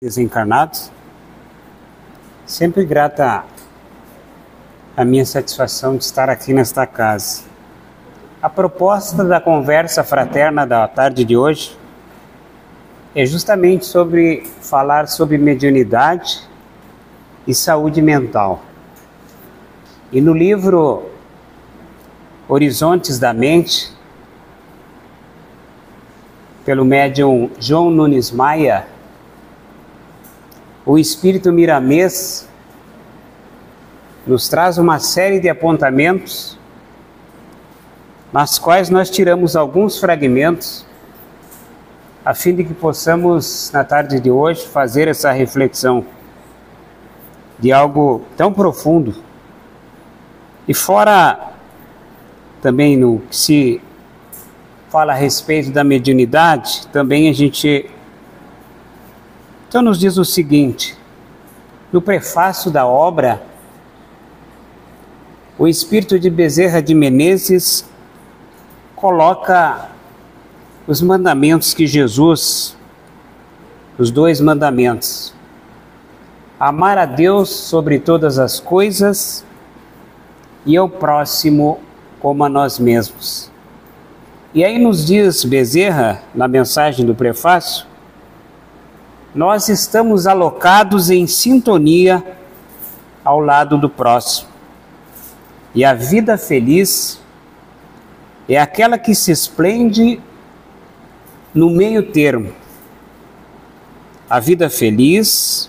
desencarnados. Sempre grata a minha satisfação de estar aqui nesta casa. A proposta da conversa fraterna da tarde de hoje é justamente sobre falar sobre mediunidade e saúde mental. E no livro Horizontes da Mente, pelo médium João Nunes Maia, o Espírito Miramês nos traz uma série de apontamentos, nas quais nós tiramos alguns fragmentos, a fim de que possamos, na tarde de hoje, fazer essa reflexão de algo tão profundo. E fora também no que se fala a respeito da mediunidade, também a gente então nos diz o seguinte: no prefácio da obra, o Espírito de Bezerra de Menezes coloca os mandamentos que Jesus, os 2 mandamentos, amar a Deus sobre todas as coisas e ao próximo como a nós mesmos. E aí nos diz Bezerra, na mensagem do prefácio, nós estamos alocados em sintonia ao lado do próximo. E a vida feliz é aquela que se esplende no meio termo. A vida feliz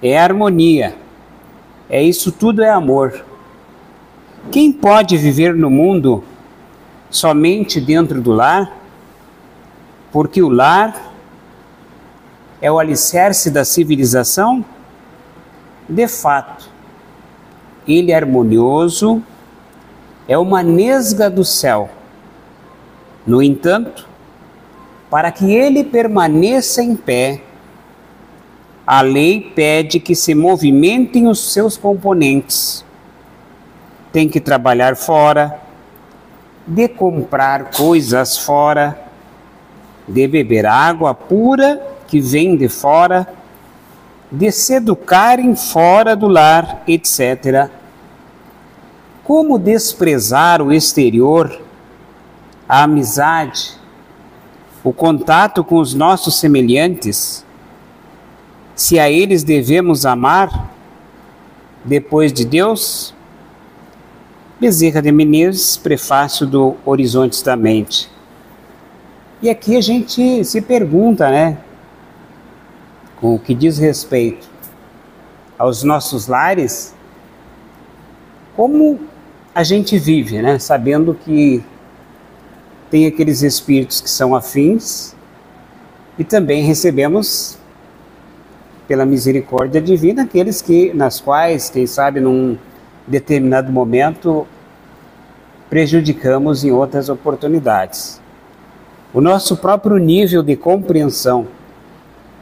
é harmonia, isso tudo é amor. Quem pode viver no mundo somente dentro do lar? Porque o lar é o alicerce da civilização? De fato, ele é harmonioso, é uma nesga do céu. No entanto, para que ele permaneça em pé, a lei pede que se movimentem os seus componentes. Tem que trabalhar fora, de comprar coisas fora, de beber água pura que vem de fora, de se educarem fora do lar, etc. Como desprezar o exterior, a amizade, o contato com os nossos semelhantes, se a eles devemos amar depois de Deus? Bezerra de Menezes, prefácio do Horizontes da Mente. E aqui a gente se pergunta, com o que diz respeito aos nossos lares, como a gente vive, sabendo que tem aqueles espíritos que são afins e também recebemos, pela misericórdia divina, aqueles nas quais, quem sabe, num determinado momento, prejudicamos em outras oportunidades. O nosso próprio nível de compreensão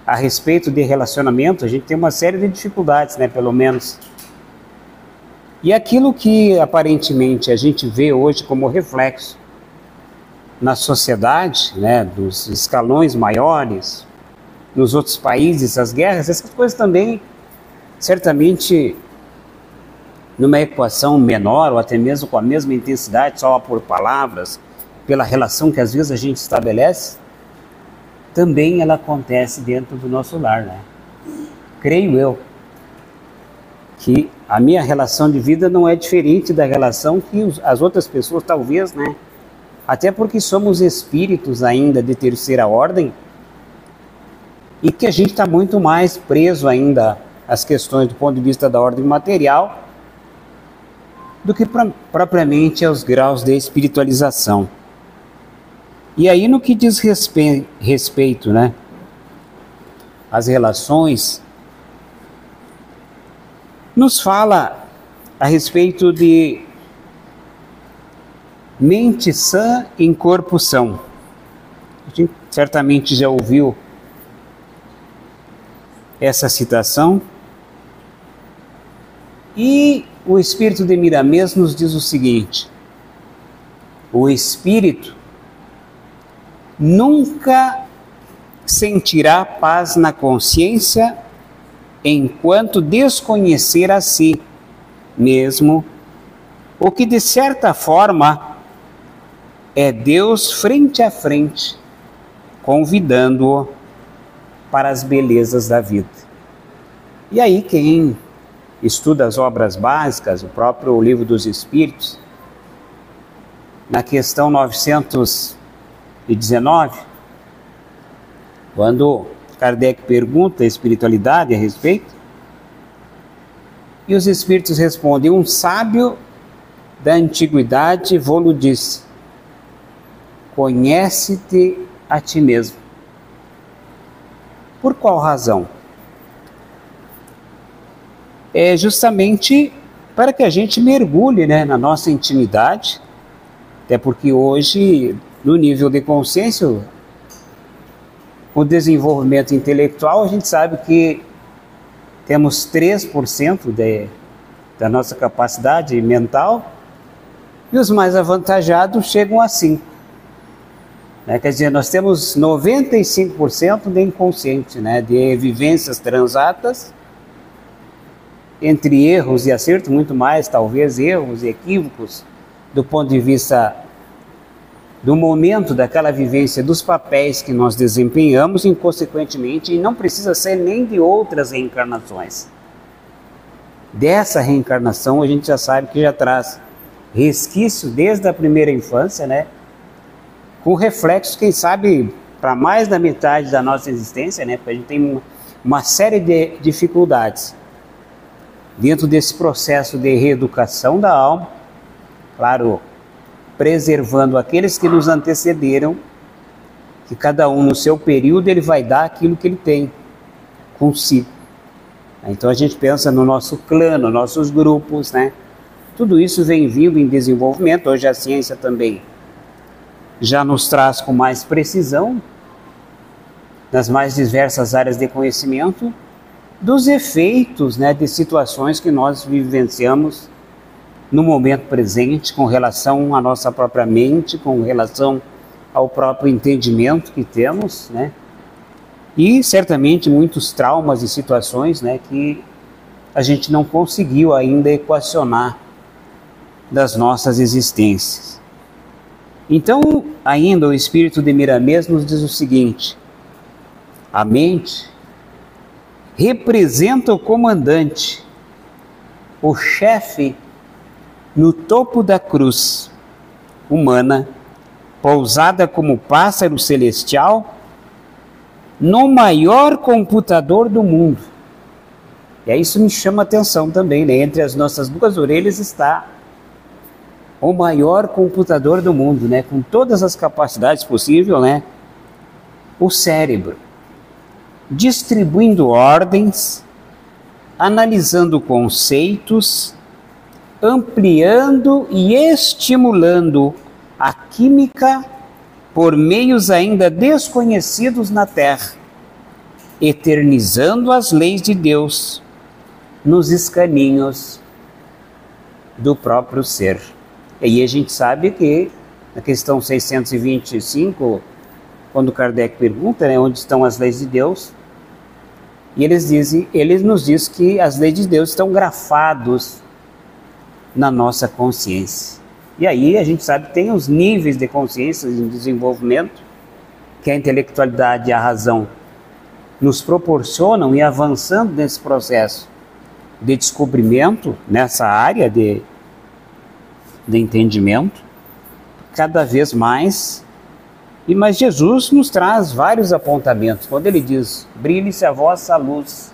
a respeito de relacionamento, a gente tem uma série de dificuldades, pelo menos. E aquilo que aparentemente a gente vê hoje como reflexo na sociedade, dos escalões maiores, nos outros países, as guerras, essas coisas também, certamente, numa equação menor, ou até mesmo com a mesma intensidade, só por palavras, pela relação que às vezes a gente estabelece, também ela acontece dentro do nosso lar, Creio eu que a minha relação de vida não é diferente da relação que as outras pessoas talvez, até porque somos espíritos ainda de terceira ordem e que a gente está muito mais preso ainda às questões do ponto de vista da ordem material do que propriamente aos graus de espiritualização. E aí no que diz respeito, às relações, nos fala a respeito de mente sã em corpo são. A gente certamente já ouviu essa citação. E o Espírito de Miramês nos diz o seguinte: o espírito nunca sentirá paz na consciência enquanto desconhecer a si mesmo, o que de certa forma é Deus frente a frente, convidando-o para as belezas da vida. E aí quem estuda as obras básicas, o próprio Livro dos Espíritos, na questão 919, quando Kardec pergunta a espiritualidade a respeito, e os espíritos respondem: um sábio da antiguidade vô-lo disse, conhece-te a ti mesmo. Por qual razão? É justamente para que a gente mergulhe, né, na nossa intimidade, até porque hoje, no nível de consciência, o desenvolvimento intelectual, a gente sabe que temos 3% da nossa capacidade mental, e os mais avantajados chegam a 5%. Né? Quer dizer, nós temos 95% de inconsciente, né? De vivências transatas, entre erros e acertos, muito mais, talvez, erros e equívocos, do ponto de vista do momento daquela vivência, dos papéis que nós desempenhamos, e consequentemente, e não precisa ser nem de outras reencarnações. Dessa reencarnação, a gente já sabe que já traz resquício desde a primeira infância, né? Com reflexo, quem sabe, para mais da metade da nossa existência, né? Porque a gente tem uma série de dificuldades dentro desse processo de reeducação da alma, claro, preservando aqueles que nos antecederam, que cada um no seu período ele vai dar aquilo que ele tem consigo. Então a gente pensa no nosso clã, nos nossos grupos, né? Tudo isso vem vindo em desenvolvimento. Hoje a ciência também já nos traz com mais precisão, nas mais diversas áreas de conhecimento, dos efeitos, né, de situações que nós vivenciamos no momento presente, com relação à nossa própria mente, com relação ao próprio entendimento que temos, né? E certamente muitos traumas e situações, né, que a gente não conseguiu ainda equacionar das nossas existências. Então, ainda o Espírito de Miramês nos diz o seguinte: a mente representa o comandante, o chefe no topo da cruz humana, pousada como pássaro celestial no maior computador do mundo. E aí isso me chama a atenção também, né? Entre as nossas duas orelhas está o maior computador do mundo, né? Com todas as capacidades possíveis, né? O cérebro, distribuindo ordens, analisando conceitos, ampliando e estimulando a química por meios ainda desconhecidos na Terra, eternizando as leis de Deus nos escaninhos do próprio ser. E aí a gente sabe que na questão 625, quando Kardec pergunta, né, onde estão as leis de Deus, e ele nos diz que as leis de Deus estão grafados na nossa consciência. E aí a gente sabe que tem os níveis de consciência em desenvolvimento que a intelectualidade e a razão nos proporcionam, e avançando nesse processo de descobrimento, nessa área de entendimento, cada vez mais. Mas Jesus nos traz vários apontamentos, quando ele diz: brilhe-se a vossa luz,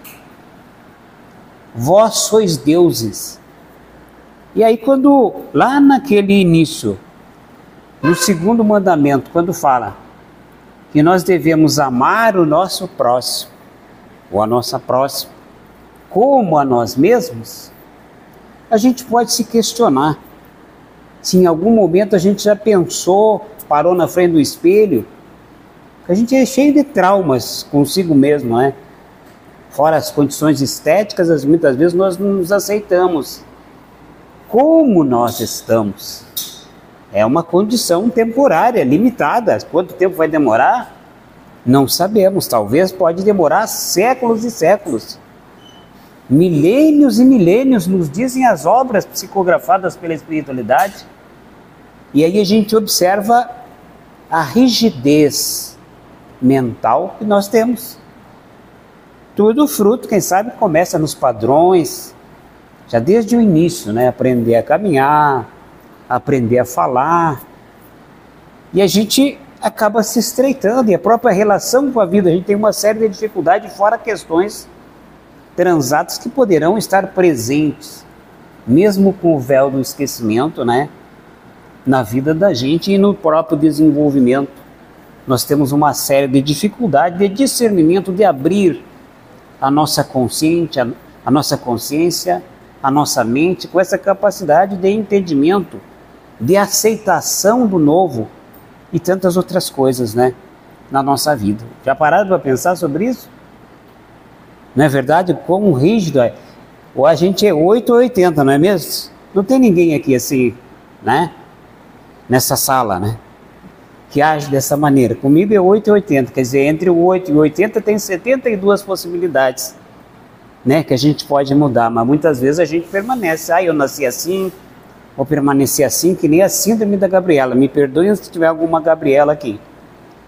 vós sois deuses. E aí quando, lá naquele início, no segundo mandamento, quando fala que nós devemos amar o nosso próximo, ou a nossa próxima, como a nós mesmos, a gente pode se questionar se em algum momento a gente já pensou, parou na frente do espelho, que a gente é cheio de traumas consigo mesmo, não é? Fora as condições estéticas, muitas vezes nós não nos aceitamos como nós estamos. É uma condição temporária, limitada. Quanto tempo vai demorar? Não sabemos, talvez pode demorar séculos e séculos. Milênios e milênios, nos dizem as obras psicografadas pela espiritualidade. E aí a gente observa a rigidez mental que nós temos. Tudo fruto, quem sabe, começa nos padrões, já desde o início, né? Aprender a caminhar, aprender a falar. E a gente acaba se estreitando, e a própria relação com a vida, a gente tem uma série de dificuldades, fora questões transatas que poderão estar presentes, mesmo com o véu do esquecimento, né? Na vida da gente e no próprio desenvolvimento. Nós temos uma série de dificuldades de discernimento, de abrir a nossa consciência, a nossa mente, com essa capacidade de entendimento, de aceitação do novo e tantas outras coisas, né, na nossa vida. Já pararam para pensar sobre isso? Não é verdade? Quão rígido é. Ou a gente é 8 ou 80, não é mesmo? Não tem ninguém aqui assim, né, nessa sala, né, que age dessa maneira. Comigo é 8 e 80, quer dizer, entre o 8 e o 80 tem 72 possibilidades, né, que a gente pode mudar, mas muitas vezes a gente permanece, eu nasci assim, vou permanecer assim, que nem a síndrome da Gabriela. Me perdoem se tiver alguma Gabriela aqui,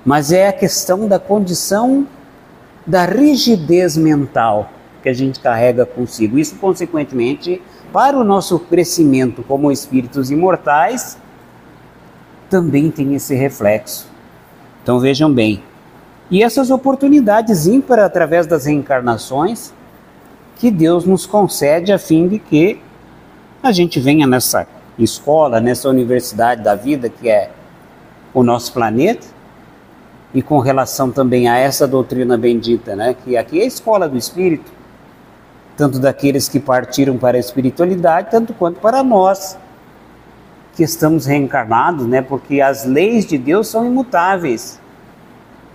mas é a questão da condição da rigidez mental que a gente carrega consigo. Isso, consequentemente, para o nosso crescimento como espíritos imortais, também tem esse reflexo. Então vejam bem, e essas oportunidades ímpares através das reencarnações que Deus nos concede a fim de que a gente venha nessa escola, nessa universidade da vida que é o nosso planeta, e com relação também a essa doutrina bendita, né, que aqui é a escola do Espírito, tanto daqueles que partiram para a espiritualidade, tanto quanto para nós que estamos reencarnados, né, porque as leis de Deus são imutáveis,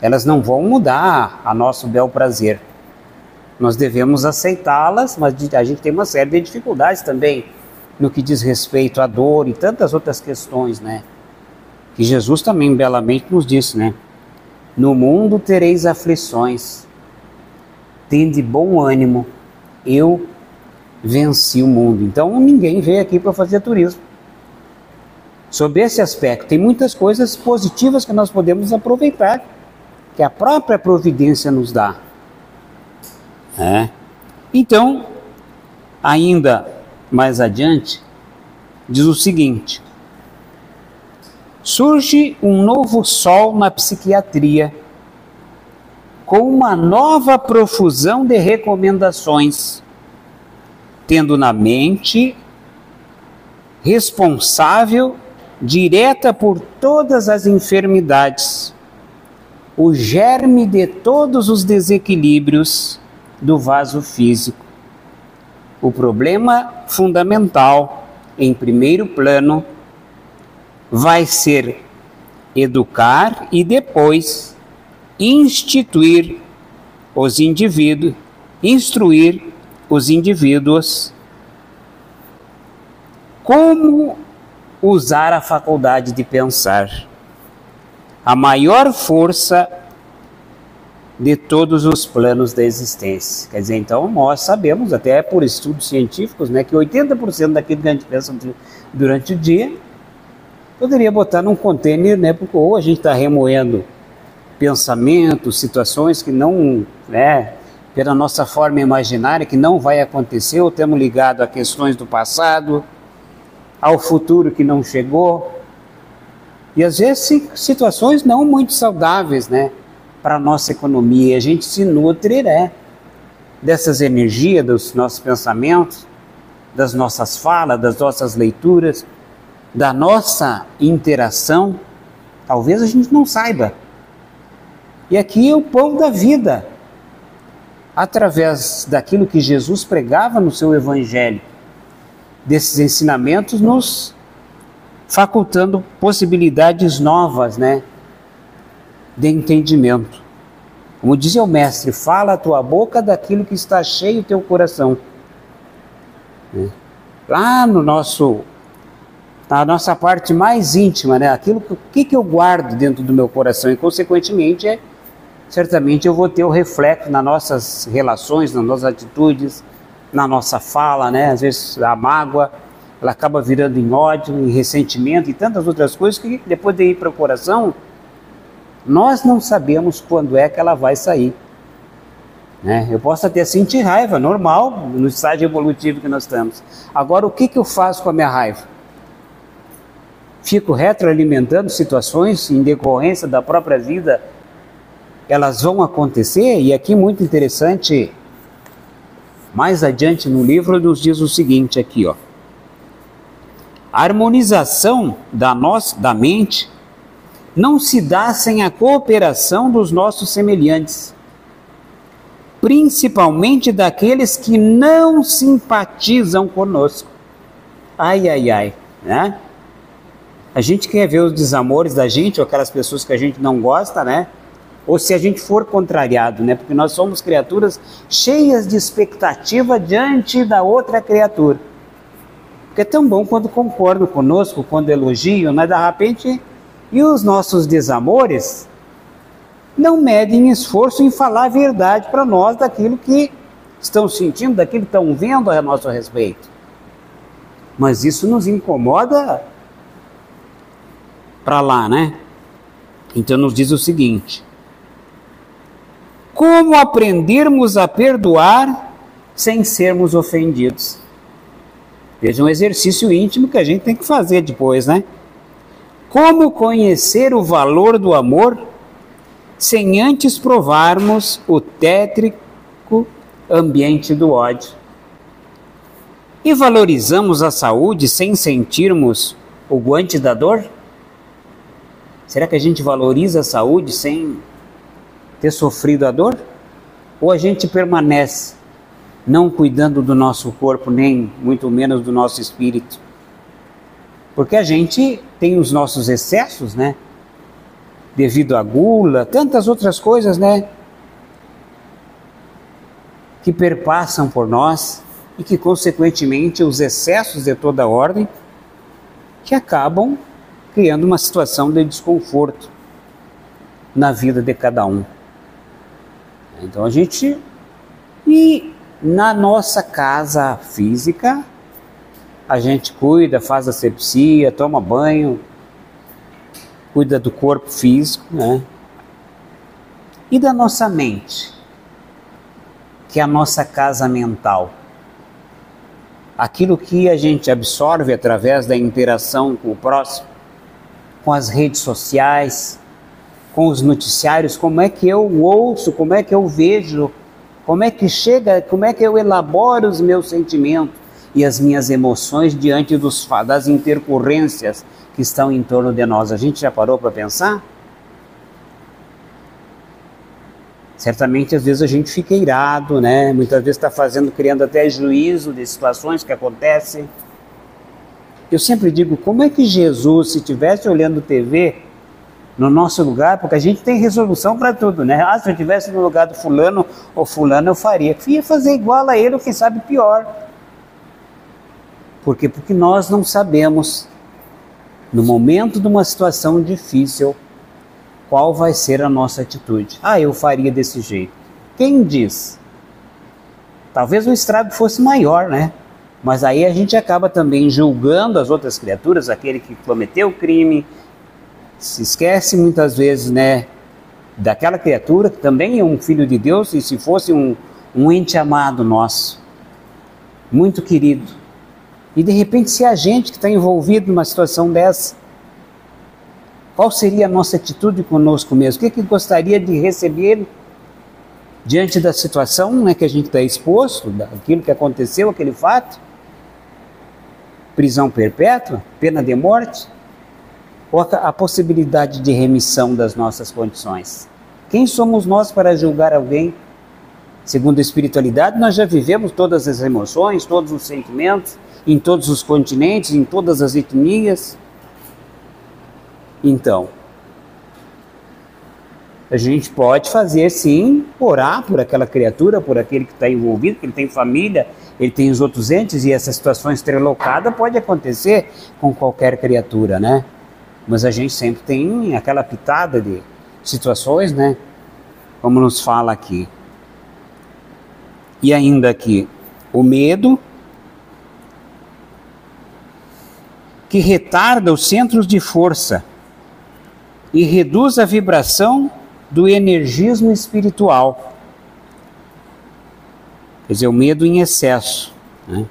elas não vão mudar a nosso bel prazer. Nós devemos aceitá-las, mas a gente tem uma série de dificuldades também no que diz respeito à dor e tantas outras questões, né, que Jesus também belamente nos disse, né, no mundo tereis aflições, tende bom ânimo, eu venci o mundo. Então ninguém veio aqui para fazer turismo. Sob esse aspecto, tem muitas coisas positivas que nós podemos aproveitar, que a própria providência nos dá. Então, ainda mais adiante, diz o seguinte: surge um novo sol na psiquiatria, com uma nova profusão de recomendações, tendo na mente responsável direta por todas as enfermidades, o germe de todos os desequilíbrios do vaso físico. O problema fundamental, em primeiro plano, vai ser educar e depois instruir os indivíduos como usar a faculdade de pensar, a maior força de todos os planos da existência. Quer dizer, então nós sabemos, até por estudos científicos, né, que 80% daquilo que a gente pensa durante o dia poderia botar num container, né, porque ou a gente está remoendo pensamentos, situações que não, né, pela nossa forma imaginária, que não vai acontecer, ou estamos ligados a questões do passado, ao futuro que não chegou, e às vezes situações não muito saudáveis, né, para a nossa economia. A gente se nutre, né, dessas energias, dos nossos pensamentos, das nossas falas, das nossas leituras, da nossa interação. Talvez a gente não saiba. E aqui é o pão da vida, através daquilo que Jesus pregava no seu evangelho, desses ensinamentos, nos facultando possibilidades novas, né, de entendimento. Como dizia o mestre, fala a tua boca daquilo que está cheio o teu coração. Lá no na nossa parte mais íntima, né, aquilo que eu guardo dentro do meu coração, e consequentemente certamente eu vou ter o reflexo nas nossas relações, nas nossas atitudes, na nossa fala, né? Às vezes a mágoa, ela acaba virando em ódio, em ressentimento e tantas outras coisas que depois de ir para o coração, nós não sabemos quando é que ela vai sair. Né? Eu posso até sentir raiva, normal, no estágio evolutivo que nós estamos. Agora, o que eu faço com a minha raiva? Fico retroalimentando situações em decorrência da própria vida, elas vão acontecer, e aqui muito interessante, mais adiante no livro nos diz o seguinte aqui, ó. A harmonização da mente não se dá sem a cooperação dos nossos semelhantes, principalmente daqueles que não simpatizam conosco. Ai, ai, ai, né? A gente quer ver os desamores da gente, ou aquelas pessoas que a gente não gosta, né? Ou se a gente for contrariado, né? Porque nós somos criaturas cheias de expectativa diante da outra criatura. Porque é tão bom quando concordam conosco, quando elogiam, mas de repente, e os nossos desamores não medem esforço em falar a verdade para nós daquilo que estão sentindo, daquilo que estão vendo a nosso respeito. Mas isso nos incomoda para lá, né? Então nos diz o seguinte: como aprendermos a perdoar sem sermos ofendidos? Veja, um exercício íntimo que a gente tem que fazer depois, né? Como conhecer o valor do amor sem antes provarmos o tétrico ambiente do ódio? E valorizamos a saúde sem sentirmos o guante da dor? Será que a gente valoriza a saúde sem ter sofrido a dor? Ou a gente permanece não cuidando do nosso corpo, nem muito menos do nosso espírito? Porque a gente tem os nossos excessos, né? Devido à gula, tantas outras coisas, né? Que perpassam por nós e que, consequentemente, os excessos de toda ordem que acabam criando uma situação de desconforto na vida de cada um. Então a gente... E na nossa casa física, a gente cuida, faz asepsia, toma banho, cuida do corpo físico, né? E da nossa mente, que é a nossa casa mental. Aquilo que a gente absorve através da interação com o próximo, com as redes sociais, com os noticiários, como é que eu ouço, como é que eu vejo, como é que chega, como é que eu elaboro os meus sentimentos e as minhas emoções diante das intercorrências que estão em torno de nós. A gente já parou para pensar? Certamente, às vezes a gente fica irado, né? Muitas vezes está criando até juízo de situações que acontecem. Eu sempre digo, como é que Jesus, se estivesse olhando TV no nosso lugar, porque a gente tem resolução para tudo, né? Ah, se eu estivesse no lugar do fulano ou fulano, eu faria. Eu ia fazer igual a ele, ou quem sabe pior. Por quê? Porque nós não sabemos, no momento de uma situação difícil, qual vai ser a nossa atitude. Ah, eu faria desse jeito. Quem diz? Talvez o estrago fosse maior, né? Mas aí a gente acaba também julgando as outras criaturas, aquele que cometeu o crime, se esquece muitas vezes, né, daquela criatura que também é um filho de Deus, e se fosse um ente amado nosso, muito querido. E de repente, se a gente que está envolvido numa situação dessa, qual seria a nossa atitude conosco mesmo? O que gostaria de receber diante da situação, né, que a gente está exposto, daquilo que aconteceu, aquele fato? Prisão perpétua? Pena de morte? Ou a possibilidade de remissão das nossas condições? Quem somos nós para julgar alguém? Segundo a espiritualidade, nós já vivemos todas as emoções, todos os sentimentos, em todos os continentes, em todas as etnias. Então, a gente pode fazer sim, orar por aquela criatura, por aquele que está envolvido, que ele tem família, ele tem os outros entes, e essa situação estrelocada pode acontecer com qualquer criatura, né? Mas a gente sempre tem aquela pitada de situações, né, como nos fala aqui. E ainda aqui, o medo, que retarda os centros de força e reduz a vibração do energismo espiritual. Quer dizer, o medo em excesso, né?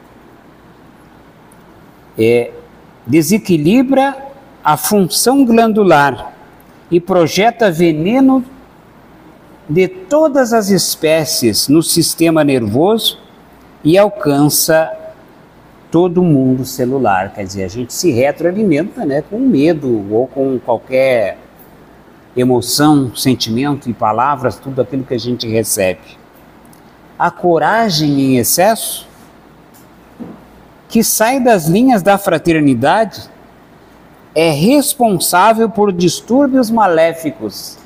Desequilibra a função glandular e projeta veneno de todas as espécies no sistema nervoso e alcança todo o mundo celular. Quer dizer, a gente se retroalimenta, né, com medo ou com qualquer emoção, sentimento e palavras, tudo aquilo que a gente recebe. A coragem em excesso, que sai das linhas da fraternidade, é responsável por distúrbios maléficos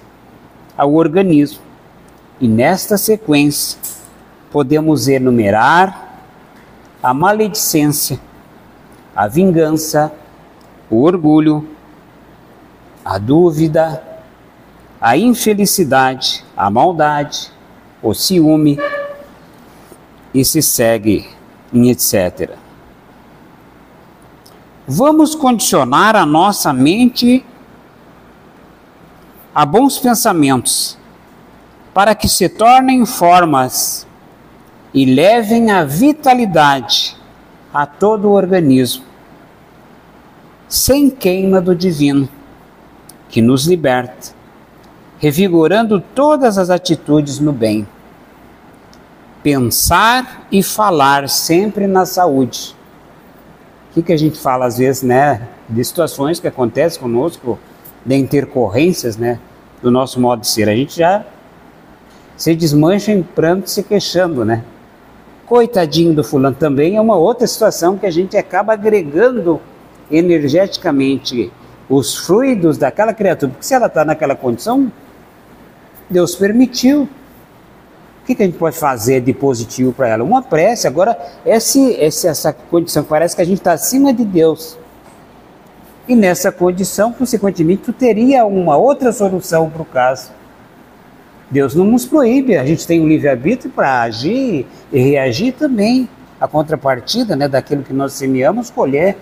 ao organismo. E nesta sequência, podemos enumerar a maledicência, a vingança, o orgulho, a dúvida, a infelicidade, a maldade, o ciúme, e se segue em etc. Vamos condicionar a nossa mente a bons pensamentos, para que se tornem formas e levem a vitalidade a todo o organismo, sem queima do divino, que nos liberta, revigorando todas as atitudes no bem. Pensar e falar sempre na saúde. O que a gente fala às vezes, né, de situações que acontecem conosco, de intercorrências, né, do nosso modo de ser. A gente já se desmancha em pranto, se queixando, né? Coitadinho do fulano, também é uma outra situação que a gente acaba agregando energeticamente os fluidos daquela criatura, porque se ela está naquela condição, Deus permitiu. O que a gente pode fazer de positivo para ela? Uma prece. Agora, essa condição, parece que a gente está acima de Deus. E nessa condição, consequentemente, tu teria uma outra solução para o caso. Deus não nos proíbe, a gente tem um livre-arbítrio para agir e reagir também. A contrapartida, né, daquilo que nós semeamos, colher.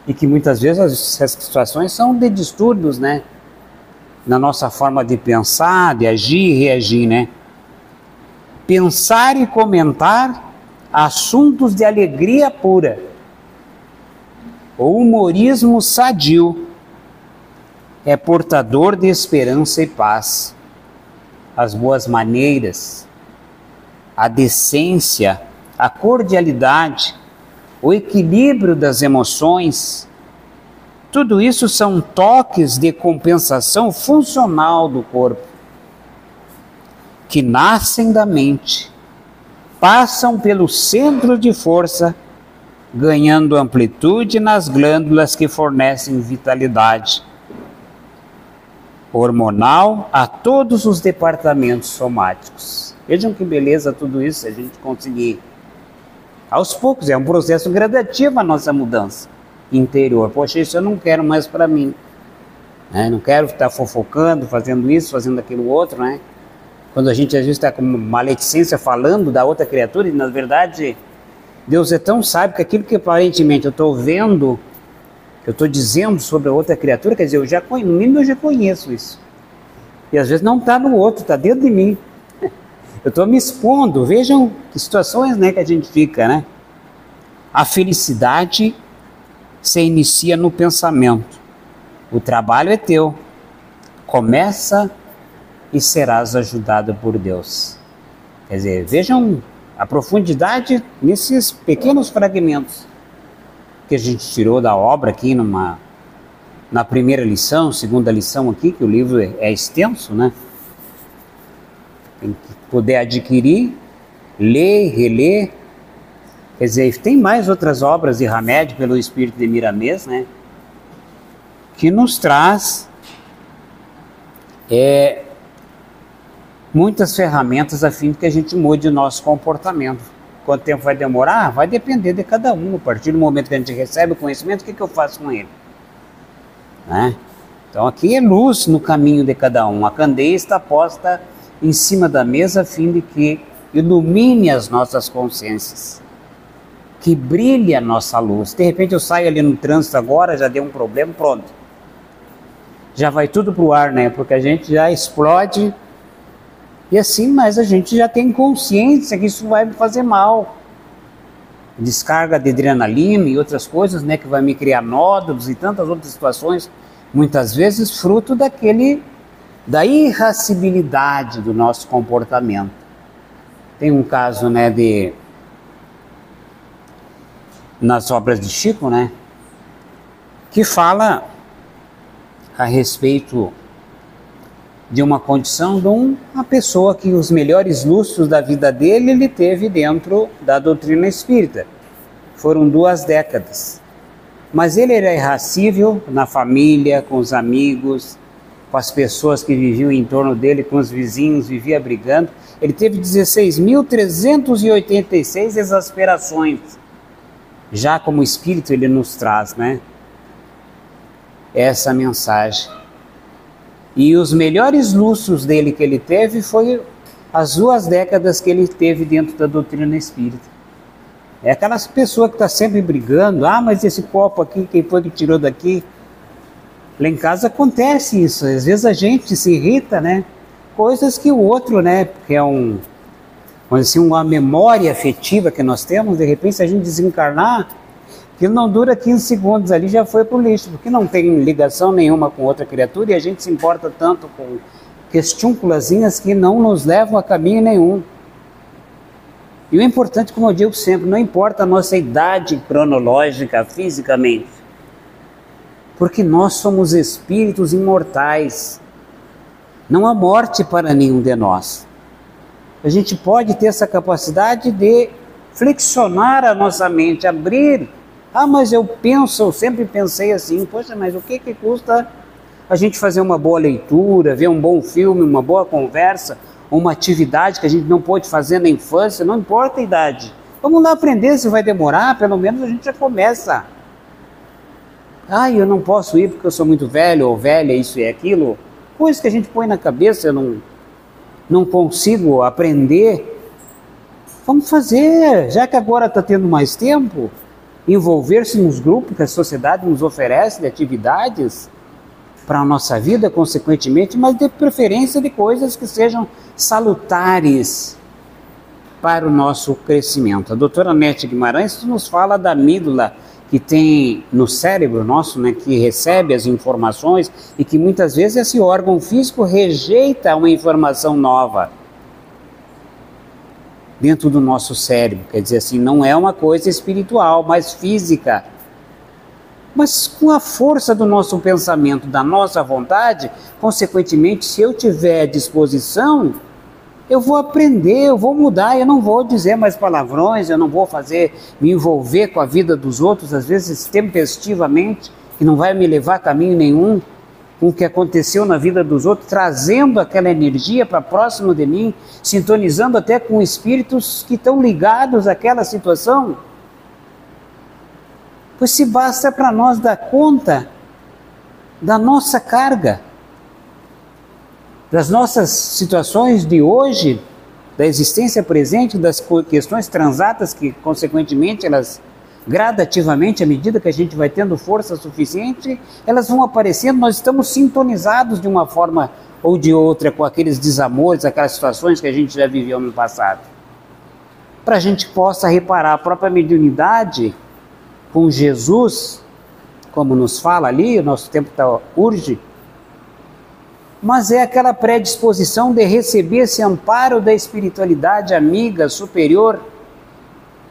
E que muitas vezes essas situações são de distúrbios, né? Na nossa forma de pensar, de agir e reagir, né? Pensar e comentar assuntos de alegria pura. O humorismo sadio é portador de esperança e paz. As boas maneiras, a decência, a cordialidade, o equilíbrio das emoções, tudo isso são toques de compensação funcional do corpo, que nascem da mente, passam pelo centro de força, ganhando amplitude nas glândulas que fornecem vitalidade hormonal a todos os departamentos somáticos. Vejam que beleza tudo isso, a gente conseguir. Aos poucos, é um processo gradativo a nossa mudança interior. Poxa, isso eu não quero mais para mim. Né? Não quero estar fofocando, fazendo isso, fazendo aquilo outro, né? Quando a gente às vezes está com maledicência falando da outra criatura, e na verdade Deus é tão sábio que aquilo que aparentemente eu estou vendo, eu estou dizendo sobre a outra criatura, quer dizer, eu já conheço, no mínimo eu já conheço isso. E às vezes não está no outro, está dentro de mim. Eu estou me expondo. Vejam que situações, né, que a gente fica, né? A felicidade se inicia no pensamento. O trabalho é teu. Começa e serás ajudado por Deus. Quer dizer, vejam a profundidade nesses pequenos fragmentos que a gente tirou da obra aqui na primeira lição, segunda lição aqui, que o livro é extenso, né? Tem que poder adquirir, ler, reler. Quer dizer, tem mais outras obras de Hamed pelo Espírito de Miramês, né? Que nos traz muitas ferramentas a fim de que a gente mude o nosso comportamento. Quanto tempo vai demorar? Vai depender de cada um. A partir do momento que a gente recebe o conhecimento, o que eu faço com ele? Né? Então aqui é luz no caminho de cada um. A candeia está posta em cima da mesa a fim de que ilumine as nossas consciências, que brilhe a nossa luz. De repente eu saio ali no trânsito agora, já deu um problema, pronto. Já vai tudo pro ar, né? Porque a gente já explode e assim, mas a gente já tem consciência que isso vai me fazer mal. Descarga de adrenalina e outras coisas, né? Que vai me criar nódulos e tantas outras situações, muitas vezes fruto da irascibilidade do nosso comportamento. Tem um caso, né, nas obras de Chico, né, que fala a respeito de uma condição de uma pessoa que os melhores lustros da vida dele ele teve dentro da doutrina espírita. Foram 2 décadas. Mas ele era irascível na família, com os amigos, com as pessoas que viviam em torno dele, com os vizinhos, vivia brigando. Ele teve 16.386 exasperações. Já como espírito ele nos traz, né, essa mensagem. E os melhores lustros dele que ele teve foi as 2 décadas que ele teve dentro da doutrina espírita. É aquelas pessoas que estão sempre brigando, mas esse copo aqui, quem foi que tirou daqui? Lá em casa acontece isso, às vezes a gente se irrita, né? Coisas que o outro, né, que é uma memória afetiva que nós temos, de repente se a gente desencarnar, que não dura 15 segundos ali, já foi pro lixo, porque não tem ligação nenhuma com outra criatura e a gente se importa tanto com questúnculazinhas que não nos levam a caminho nenhum. E o importante, como eu digo sempre, não importa a nossa idade cronológica, fisicamente, porque nós somos espíritos imortais. Não há morte para nenhum de nós. A gente pode ter essa capacidade de flexionar a nossa mente, abrir. Mas eu sempre pensei assim, poxa, mas o que custa a gente fazer uma boa leitura, ver um bom filme, uma boa conversa, uma atividade que a gente não pôde fazer na infância, não importa a idade. Vamos lá aprender, se vai demorar, pelo menos a gente já começa. Eu não posso ir porque eu sou muito velho ou velha, isso e aquilo. Coisas que a gente põe na cabeça, eu não consigo aprender. Vamos fazer, já que agora está tendo mais tempo, envolver-se nos grupos que a sociedade nos oferece de atividades para a nossa vida, consequentemente, mas de preferência de coisas que sejam salutares para o nosso crescimento. A doutora Nete Guimarães nos fala da amígdala que tem no cérebro nosso, né, que recebe as informações e que muitas vezes esse órgão físico rejeita uma informação nova dentro do nosso cérebro. Quer dizer assim, não é uma coisa espiritual, mas física. Mas com a força do nosso pensamento, da nossa vontade, consequentemente, se eu tiver disposição, eu vou aprender, eu vou mudar, eu não vou dizer mais palavrões, eu não vou me envolver com a vida dos outros, às vezes tempestivamente, que não vai me levar a caminho nenhum, com o que aconteceu na vida dos outros, trazendo aquela energia para próximo de mim, sintonizando até com espíritos que estão ligados àquela situação. Pois se basta para nós dar conta da nossa carga, das nossas situações de hoje, da existência presente, das questões transatas que, consequentemente, elas gradativamente, à medida que a gente vai tendo força suficiente, elas vão aparecendo, nós estamos sintonizados de uma forma ou de outra com aqueles desamores, aquelas situações que a gente já viveu no passado. Para a gente possa reparar a própria mediunidade com Jesus, como nos fala ali, o nosso tempo urge, mas é aquela predisposição de receber esse amparo da espiritualidade amiga, superior,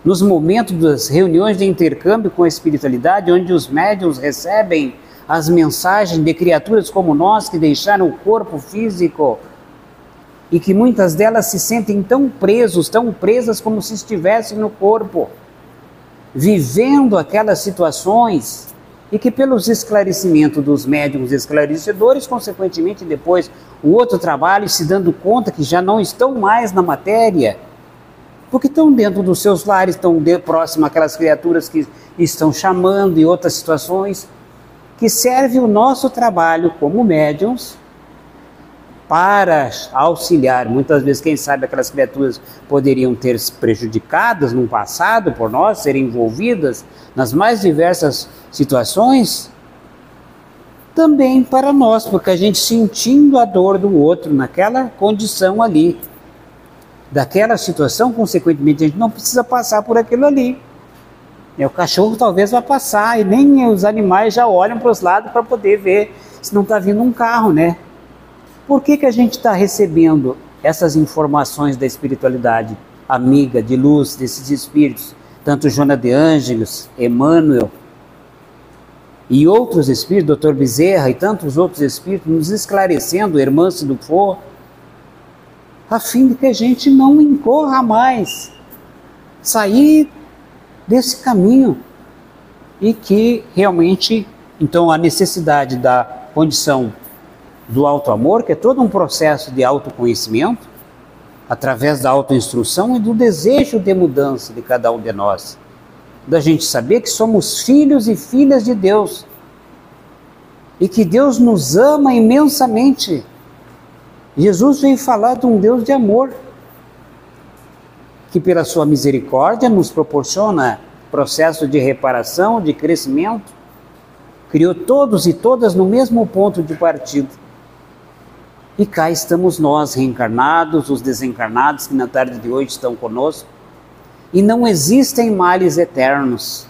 nos momentos das reuniões de intercâmbio com a espiritualidade, onde os médiuns recebem as mensagens de criaturas como nós, que deixaram o corpo físico, e que muitas delas se sentem tão presas como se estivessem no corpo, vivendo aquelas situações, e que pelos esclarecimentos dos médiuns esclarecedores, consequentemente depois o outro trabalho, se dando conta que já não estão mais na matéria, porque estão dentro dos seus lares, estão próximo àquelas criaturas que estão chamando e outras situações, que serve o nosso trabalho como médiuns para auxiliar. Muitas vezes, quem sabe, aquelas criaturas poderiam ter se prejudicadas no passado por nós, serem envolvidas nas mais diversas situações, também para nós, porque a gente sentindo a dor do outro naquela condição ali, daquela situação, consequentemente, a gente não precisa passar por aquilo ali. O cachorro talvez vá passar e nem os animais já olham para os lados para poder ver se não está vindo um carro, né? Por que a gente está recebendo essas informações da espiritualidade amiga, de luz, desses espíritos, tanto Joana de Ângeles, Emmanuel e outros espíritos, Dr. Bezerra e tantos outros espíritos, nos esclarecendo, Hermance Dufour, a fim de que a gente não incorra mais, sair desse caminho, e que realmente, então, a necessidade da condição do auto-amor, que é todo um processo de autoconhecimento, através da autoinstrução e do desejo de mudança de cada um de nós, da gente saber que somos filhos e filhas de Deus, e que Deus nos ama imensamente. Jesus veio falar de um Deus de amor, que pela sua misericórdia nos proporciona processo de reparação, de crescimento, criou todos e todas no mesmo ponto de partida. E cá estamos nós, reencarnados, os desencarnados que na tarde de hoje estão conosco, e não existem males eternos.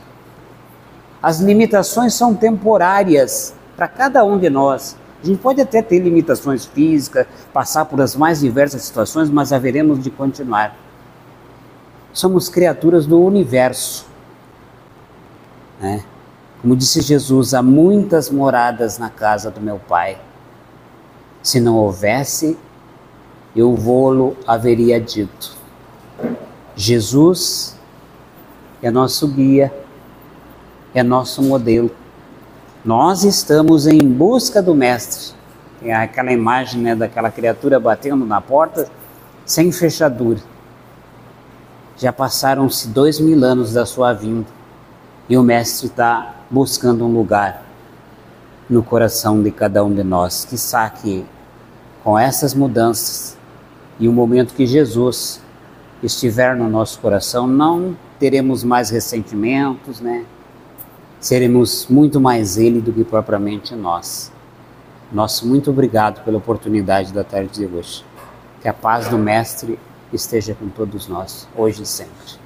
As limitações são temporárias para cada um de nós. A gente pode até ter limitações físicas, passar por as mais diversas situações, mas haveremos de continuar. Somos criaturas do universo, né? Como disse Jesus, há muitas moradas na casa do meu Pai. Se não houvesse, eu vô-lo haveria dito. Jesus é nosso guia, é nosso modelo. Nós estamos em busca do Mestre. Tem aquela imagem, né, daquela criatura batendo na porta sem fechadura. Já passaram-se 2000 anos da sua vinda e o Mestre está buscando um lugar no coração de cada um de nós. Quiçá que com essas mudanças e o momento que Jesus estiver no nosso coração, não teremos mais ressentimentos, né? Seremos muito mais Ele do que propriamente nós. Nosso muito obrigado pela oportunidade da tarde de hoje. Que a paz do Mestre esteja com todos nós, hoje e sempre.